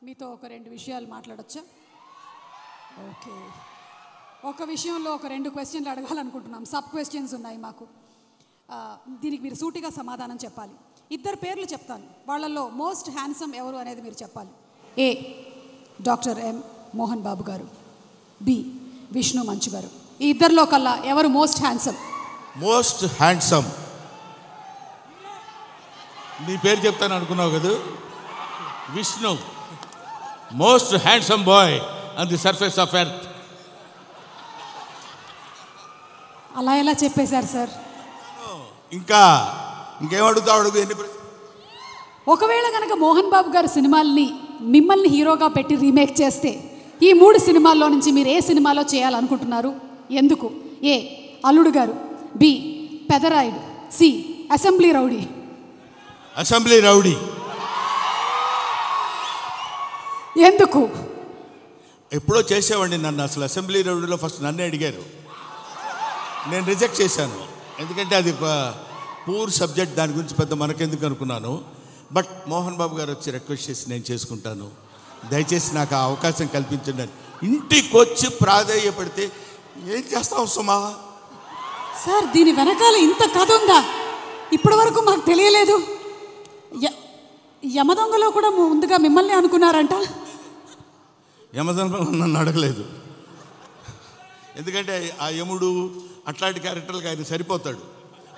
మీతో ఒక రెండు విషయాలు మాట్లాడొచ్చా? ఓకే. ఒక విషయంలో ఒక రెండు క్వశ్చన్లు అడగాలనుకుంటున్నాం. సబ్ క్వశ్చన్స్ ఉన్నాయి మాకు. దీనికి మీరు సూటిగా సమాధానం చెప్పాలి. ఇద్దరు పేర్లు చెప్తాను, వాళ్ళల్లో మోస్ట్ హ్యాండ్సమ్ ఎవరు అనేది మీరు చెప్పాలి. ఏ డాక్టర్ ఎం మోహన్ బాబు గారు, బి విష్ణు మంచు గారు. ఈ ఇద్దరిలో కల్లా ఎవరు మోస్ట్ హ్యాండ్సమ్? మోస్ట్ హ్యాండ్సమ్ నీ పేరు చెప్తాను అనుకున్నావు కదా. Vishnu most handsome boy on the surface of earth. అలా ఎలా చెప్పేశారు సార్? ఇంకేం అడుగుతావు అడుగు. ఒకవేళ కనుక మోహన్ బాబు గారు సినిమాల్ని మిమ్మల్ని హీరోగా పెట్టి రీమేక్ చేస్తే ఈ 3 సినిమాల్లో నుంచి మీరు ఏ సినిమాలో చేయాలనుకుంటున్నారు? ఎందుకు? A Alludu Garu, B Pedarayudu, C Assembly Rowdy. Assembly Rowdy. ఎందుకు? ఎప్పుడో చేసేవాడిని నన్ను. అసలు అసెంబ్లీ రౌడీలో ఫస్ట్ నన్నే అడిగారు, నేను రిజెక్ట్ చేశాను. ఎందుకంటే అది పూర్ సబ్జెక్ట్, దాని గురించి పెద్ద మనకెందుకు అనుకున్నాను. బట్ మోహన్ బాబు గారు వచ్చి రిక్వెస్ట్ చేసి నేను చేసుకుంటాను, దయచేసి నాకు ఆ అవకాశం కల్పించండి. ఇంటికి వచ్చి ప్రాధేయపడితే ఏం చేస్తావు సుమా? సార్ దీని వెనకాల ఇంత కథ ఉందా? ఇప్పటి వరకు మాకు తెలియలేదు. యమదొంగలో కూడా ముందుగా మిమ్మల్ని అనుకున్నారంట. యమదొంగలో నన్ను అడగలేదు, ఎందుకంటే ఆ యముడు అట్లాంటి క్యారెక్టర్లకు ఆయన సరిపోతాడు.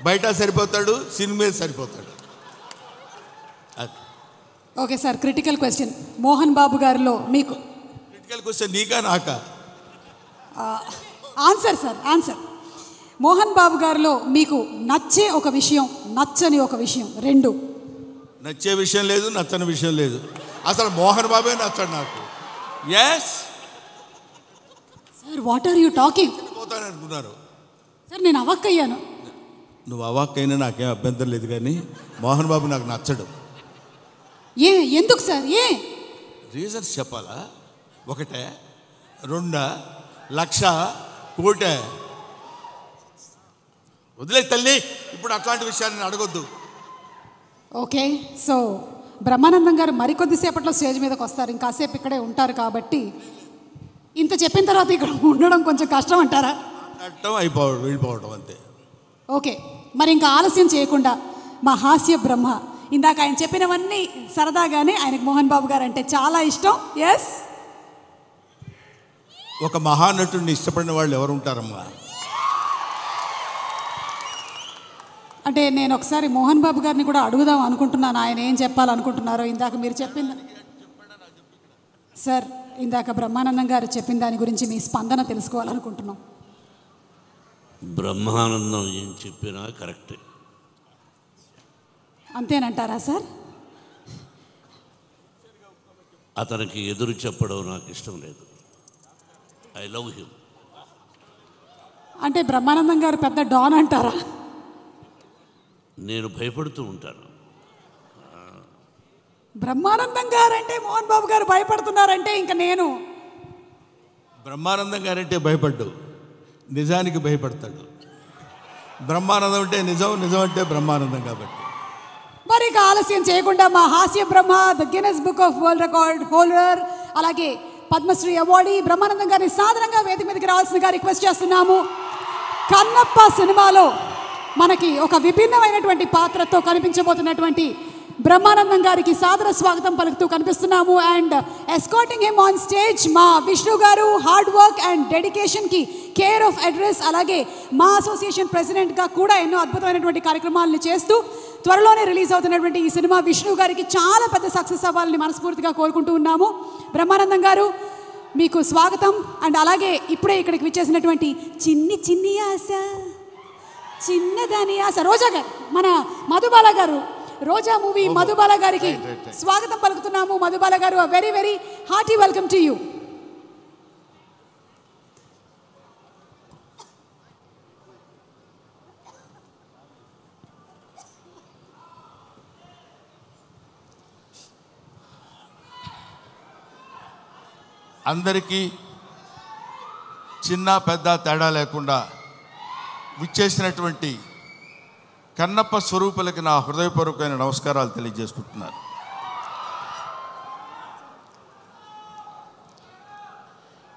బయట సరిపోతాడు, సినిమా సరిపోతాడు. Okay sir, critical question. Mohan Babu గారిలో మీకు క్రిటికల్ క్వశ్చన్ నీకా నాకా? Answer sir, answer. Mohan Babu గారిలో మీకు నచ్చే ఒక విషయం, నచ్చని ఒక విషయం, రెండు. నచ్చే విషయం లేదు, నచ్చని విషయం లేదు. అసలు మోహన్ బాబే నచ్చాడు నాకు. Yes sir, what are you talking? పోతాను అనుకున్నారు సార్, నేను అవాక్కయ్యాను. నువ్వు అవాక్కైనా నాకేం అభ్యంతరం లేదు, కానీ మోహన్ బాబు నాకు నచ్చడు. ఎందుకు సార్? రీజన్స్ చెప్పాలా? ఒకటే, రెండా, లక్ష, కోటే? వదిలే తల్లి, ఇప్పుడు అట్లాంటి విషయాన్ని అడగొద్దు. ఓకే, సో బ్రహ్మానందం గారు మరికొద్దిసేపట్లో స్టేజ్ మీదకి వస్తారు, ఇంకాసేపు ఇక్కడే ఉంటారు కాబట్టి ఇంత చెప్పిన తర్వాత ఇక్కడ ఉండడం కొంచెం కష్టం అంటారా? అయిపోవడం, వెళ్ళిపోవడం అంతే. ఓకే, మరి ఇంకా ఆలస్యం చేయకుండా మా హాస్య బ్రహ్మ, ఇందాక ఆయన చెప్పినవన్నీ సరదాగానే ఆయనకు మోహన్ బాబు గారు అంటే చాలా ఇష్టం. ఎస్, ఒక మహానటుడిని ఇష్టపడిన వాళ్ళు ఎవరు ఉంటారమ్మా? అంటే నేను ఒకసారి మోహన్ బాబు గారిని కూడా అడుగుదాం అనుకుంటున్నాను, ఆయన ఏం చెప్పాలనుకుంటున్నారో. ఇందాక మీరు చెప్పింది సార్, ఇందాక బ్రహ్మానందం గారు చెప్పిన దాని గురించి మీ స్పందన తెలుసుకోవాలనుకుంటున్నాం. బ్రహ్మానందం ఏం చెప్పినా కరెక్టే. అంతేనంటారా సార్? అతనికి ఎదురు చెప్పడం నాకు ఇష్టం లేదు. I love him. అంటే బ్రహ్మానందం గారు పెద్ద డాన్ అంటారా? నేను భయపడుతూ ఉంటాను. బ్రహ్మానందం గారు అంటే మోహన్ బాబు గారు భయపడుతున్నారంటే ఇంకా నేను బ్రహ్మానందం గారంటే భయపడ్డు, నిజానికి భయపడతాడు. బ్రహ్మానందం అంటే నిజం, నిజం అంటే బ్రహ్మానందం. కాబట్టి మరి ఇక ఆలస్యం చేయకుండా మా Hasya Brahma, the Guinness book of world record holder, అలాగే పద్మశ్రీ అవార్డీ బ్రహ్మానందం గారిని సాధారణంగా వేదిక మీదకి రావాల్సిందిగా రిక్వెస్ట్ చేస్తున్నాము. కన్నప్ప సినిమాలో మనకి ఒక విభిన్నమైనటువంటి పాత్రతో కనిపించబోతున్నటువంటి బ్రహ్మానందం గారికి సాదర స్వాగతం పలుకుతూ కనిపిస్తున్నాము. And escorting him on stage మా Vishnu garu, hard work and డెడికేషన్కి కేర్ ఆఫ్ అడ్రస్, అలాగే మా అసోసియేషన్ ప్రెసిడెంట్గా కూడా ఎన్నో అద్భుతమైనటువంటి కార్యక్రమాలను చేస్తూ త్వరలోనే రిలీజ్ అవుతున్నటువంటి ఈ సినిమా విష్ణు గారికి చాలా పెద్ద సక్సెస్ అవ్వాలని మనస్ఫూర్తిగా కోరుకుంటూ ఉన్నాము. బ్రహ్మానందం గారు, మీకు స్వాగతం. అండ్ అలాగే ఇప్పుడే ఇక్కడికి విచ్చేసినటువంటి చిన్ని చిన్ని ఆశ, చిన్నదాని ఆశ రోజా గారు, మన మధుబాల గారు, రోజా మూవీ మధుబాల గారికి స్వాగతం పలుకుతున్నాము. మధుబాల గారు, very very hearty welcome to you. అందరికీ చిన్న పెద్ద తేడా లేకుండా విచ్చేసినటువంటి కన్నప్ప స్వరూపులకి నా హృదయపూర్వకమైన నమస్కారాలు తెలియజేసుకుంటున్నాను.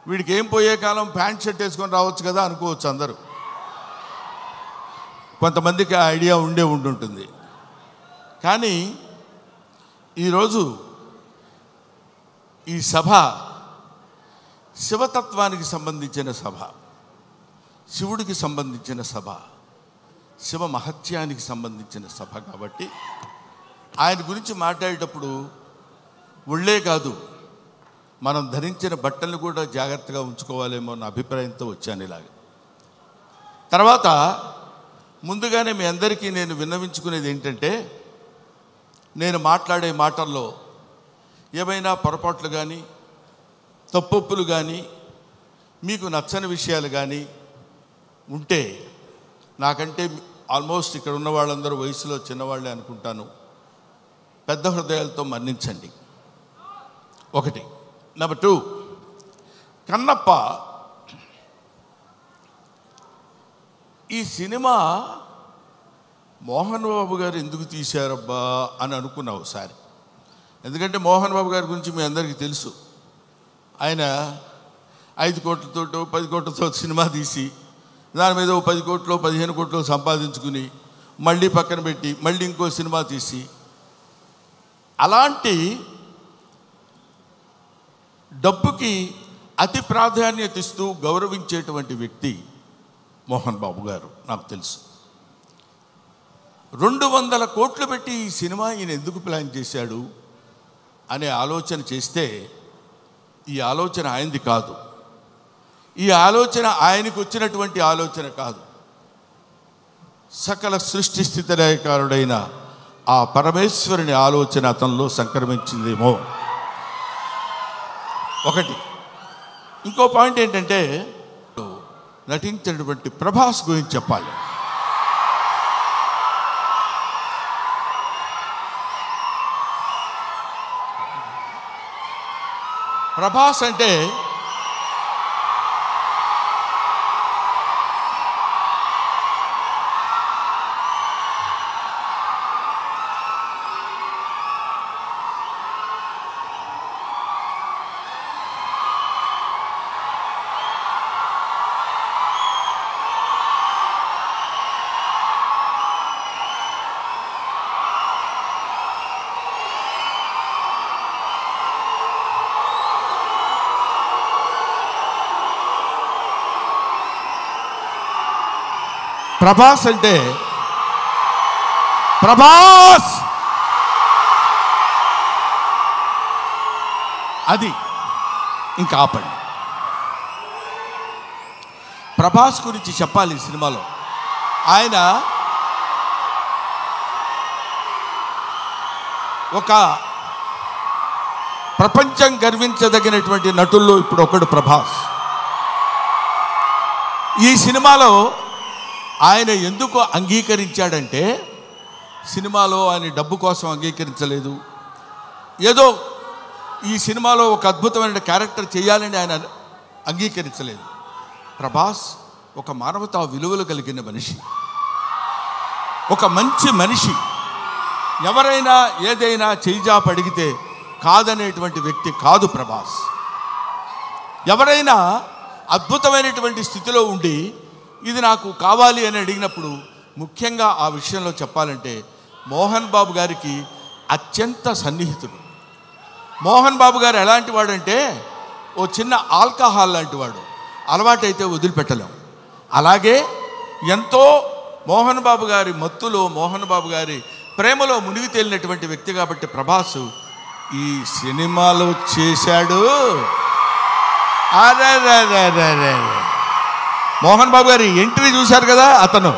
వీడికి ఏం పోయే కాలం ప్యాంట్ షర్ట్ వేసుకొని రావచ్చు కదా అనుకోవచ్చు అందరూ. కొంతమందికి ఆ ఐడియా ఉండుంటుంది. కానీ ఈరోజు ఈ సభ శివతత్వానికి సంబంధించిన సభ, శివుడికి సంబంధించిన సభ, శివ మహత్యానికి సంబంధించిన సభ కాబట్టి ఆయన గురించి మాట్లాడేటప్పుడు ఒళ్ళే కాదు, మనం ధరించిన బట్టలను కూడా జాగ్రత్తగా ఉంచుకోవాలేమో అన్న అభిప్రాయంతో వచ్చాను ఇలాగ. తర్వాత ముందుగానే మీ అందరికీ నేను విన్నవించుకునేది ఏంటంటే, నేను మాట్లాడే మాటల్లో ఏవైనా పొరపాట్లు కానీ తప్పొప్పులు కానీ మీకు నచ్చని విషయాలు కానీ ఉంటే, నాకంటే ఆల్మోస్ట్ ఇక్కడ ఉన్న వాళ్ళందరూ వయసులో చిన్నవాళ్ళే అనుకుంటాను, పెద్ద హృదయాలతో మన్నించండి. ఒకటి. నెంబర్ 2, కన్నప్ప ఈ సినిమా మోహన్ బాబు గారు ఎందుకు తీశారబ్బా అని అనుకున్నా ఒకసారి. ఎందుకంటే మోహన్ బాబు గారి గురించి మీ అందరికీ తెలుసు. ఆయన 5 కోట్లతో 10 కోట్లతో సినిమా తీసి దాని మీద 10 కోట్లు 15 కోట్లు సంపాదించుకుని మళ్ళీ పక్కన పెట్టి మళ్ళీ ఇంకో సినిమా తీసి, అలాంటి డబ్బుకి అతి ప్రాధాన్యత ఇస్తూ గౌరవించేటువంటి వ్యక్తి మోహన్ బాబు గారు. నాకు తెలుసు. 200 కోట్లు పెట్టి ఈ సినిమా ఈయన ఎందుకు ప్లాన్ చేశాడు అనే ఆలోచన చేస్తే, ఈ ఆలోచన ఆయనది కాదు, ఈ ఆలోచన ఆయనకు వచ్చినటువంటి ఆలోచన కాదు, సకల సృష్టి స్థితి లయకారుడైన ఆ పరమేశ్వరుని ఆలోచన అతనిలో సంక్రమించిందేమో. ఒకటి. ఇంకో పాయింట్ ఏంటంటే, నటించినటువంటి ప్రభాస్ గురించి చెప్పాలి. ప్రభాస్ అంటే ప్రభాస్ అంటే ప్రభాస్ అది ఇంకా ఆపండి. ప్రభాస్ గురించి చెప్పాలి ఈ సినిమాలో. ఆయన ఒక ప్రపంచం గర్వించదగినటువంటి నటుల్లో ఇప్పుడు ఒకడు ప్రభాస్. ఈ సినిమాలో ఆయన ఎందుకు అంగీకరించాడంటే, సినిమాలో ఆయన డబ్బు కోసం అంగీకరించలేదు, ఏదో ఈ సినిమాలో ఒక అద్భుతమైన క్యారెక్టర్ చేయాలని ఆయన అంగీకరించలేదు. ప్రభాస్ ఒక మానవతా విలువలు కలిగిన మనిషి, ఒక మంచి మనిషి. ఎవరైనా ఏదైనా చేయిజాప అడిగితే కాదనేటువంటి వ్యక్తి కాదు ప్రభాస్. ఎవరైనా అద్భుతమైనటువంటి స్థితిలో ఉండి ఇది నాకు కావాలి అని అడిగినప్పుడు, ముఖ్యంగా ఆ విషయంలో చెప్పాలంటే మోహన్ బాబు గారికి అత్యంత సన్నిహితుడు. మోహన్ బాబు గారు ఎలాంటి వాడంటే, ఓ చిన్న ఆల్కహాల్ లాంటి వాడు, అలవాటైతే వదిలిపెట్టలేం. అలాగే ఎంతో మోహన్ బాబు గారి మత్తులో, మోహన్ బాబు గారి ప్రేమలో మునిగి తేలినటువంటి వ్యక్తి కాబట్టి ప్రభాస్ ఈ సినిమాలో చేశాడు. అరే మోహన్ బాబు గారి ఎంట్రీ చూశారు కదా, అతను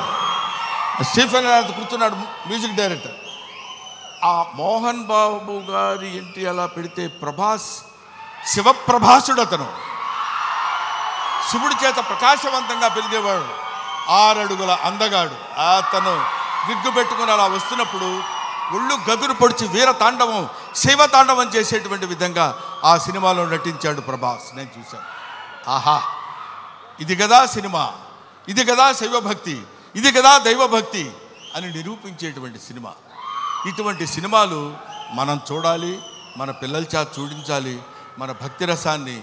స్టీఫెన్ కూర్చున్నాడు, మ్యూజిక్ డైరెక్టర్. ఆ మోహన్ బాబు గారి ఎంట్రీ అలా పెడితే ప్రభాస్ శివప్రభాసుడు. అతను శివుడి చేత ప్రకాశవంతంగా పెరిగేవాడు, 6 అడుగుల అందగాడు. అతను విగ్గు పెట్టుకుని అలా వస్తున్నప్పుడు ఒళ్ళు గగురు పొడిచి వీర తాండవం, శివ తాండవం చేసేటువంటి విధంగా ఆ సినిమాలో నటించాడు ప్రభాస్. నేను చూశాను. ఆహా, ఇది కదా సినిమా, ఇది కదా శైవభక్తి, ఇది కదా దైవభక్తి అని నిరూపించేటువంటి సినిమా. ఇటువంటి సినిమాలు మనం చూడాలి, మన పిల్లల చేత చూడించాలి, మన భక్తి రసాన్ని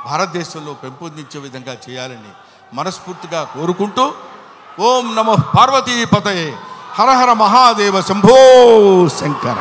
భారతదేశంలో పెంపొందించే విధంగా చేయాలని మనస్ఫూర్తిగా కోరుకుంటూ ఓం నమః పార్వతీపతయే హర హర మహాదేవ శంభో శంకర.